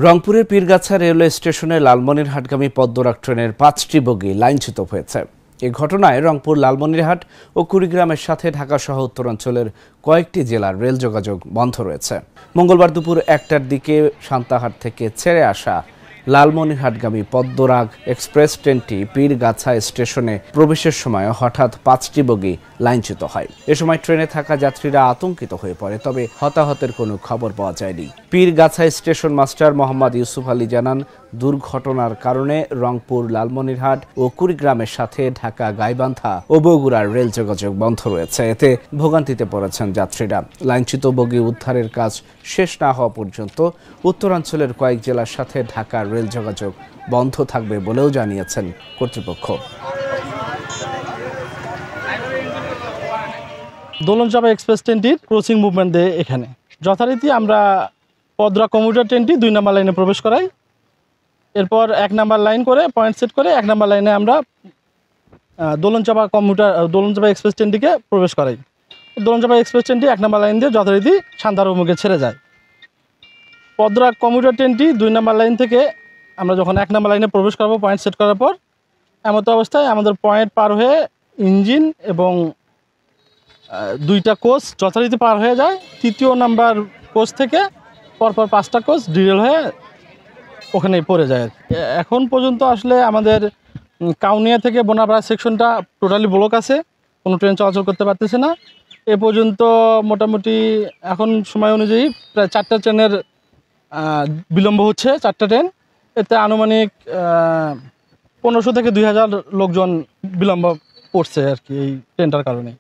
রংপুরের পীরগাছা রেলওয়ে স্টেশনে লালমনিরহাটগামী পদ্মরাগ ট্রেনের ৫টি বগি লাইনচ্যুত হয়েছে। এ ঘটনায় রংপুর, লালমনিরহাট ও কুড়িগ্রামের সাথে ঢাকাসহ উত্তরাঞ্চলের কয়েকটি জেলার রেল যোগাযোগ বন্ধ রয়েছে। মঙ্গলবার দুপুর ১টার দিকে সান্তাহার থেকে ছেড়ে আসা লালমনিরহাটগামী পদ্মরাগ এক্সপ্রেস ট্রেনটি পীরগাছা স্টেশনে প্রবেশের সময় হঠাৎ ৫টি বগি লাইনচ্যুত হয়। এ সময় ট্রেনে থাকা যাত্রীরা আতঙ্কিত হয়ে পড়ে, তবে হতাহতের কোনো খবর পাওয়া যায়নি। পীরগাছা স্টেশন মাস্টার মোহাম্মদ ইউসুফ আলী জানান, দুর্ঘটনার কারণে রংপুর, লালমনিরহাট ও কুড়িগ্রামের সাথে ঢাকা, গাইবান্ধা ও বগুড়ার রেল যোগাযোগ বন্ধ রয়েছে। এতে ভোগান্তিতে পড়েছেন যাত্রীরা। লাইনচ্যুত বগি উদ্ধারের কাজ শেষ না হওয়া পর্যন্ত উত্তরাঞ্চলের কয়েক জেলার সাথে ঢাকার রেল যোগাযোগ বন্ধ থাকবে বলেও জানিয়েছেন কর্তৃপক্ষ। দোলনচাঁপা এক্সপ্রেস ট্রেনটির ক্রসিং মুভমেন্ট দিয়ে এখানে যথারীতি আমরা পদ্মরাগ কমিউটার ট্রেনটি ২ নম্বর লাইনে প্রবেশ করাই। এরপর ১ নম্বর লাইন করে পয়েন্ট সেট করে ১ নম্বর লাইনে আমরা দোলনচাঁপা এক্সপ্রেস ট্রেনটিকে প্রবেশ করাই। দোলনচাঁপা এক্সপ্রেস ট্রেনটি ১ নম্বর লাইন দিয়ে যথারীতি সান্তাহার অভিমুখে ছেড়ে যায়। পদ্মরাগ কমিউটার ট্রেনটি ২ নম্বর লাইন থেকে আমরা যখন ১ নম্বর লাইনে প্রবেশ করবো পয়েন্ট সেট করার পর, এমতো অবস্থায় আমাদের পয়েন্ট পার হয়ে ইঞ্জিন এবং ২টা কোচ যথারীতি পার হয়ে যায়। ৩য় নাম্বার কোচ থেকে পরপর ৫টা কোচ ডিরেল হয়ে ওখানেই পড়ে যায়। এখন পর্যন্ত আসলে আমাদের কাউনিয়া থেকে বোনাপাড়া সেকশনটা টোটালি ব্লক আছে, কোনো ট্রেন চলাচল করতে পারতেছে না। এ পর্যন্ত মোটামুটি এখন সময় অনুযায়ী প্রায় ৪টা ট্রেনের বিলম্ব হচ্ছে, ৪টা ট্রেন। এতে আনুমানিক ১৫০০ থেকে ২০০০ লোকজন বিলম্ব পড়ছে আর কি এই ট্রেনটার কারণে।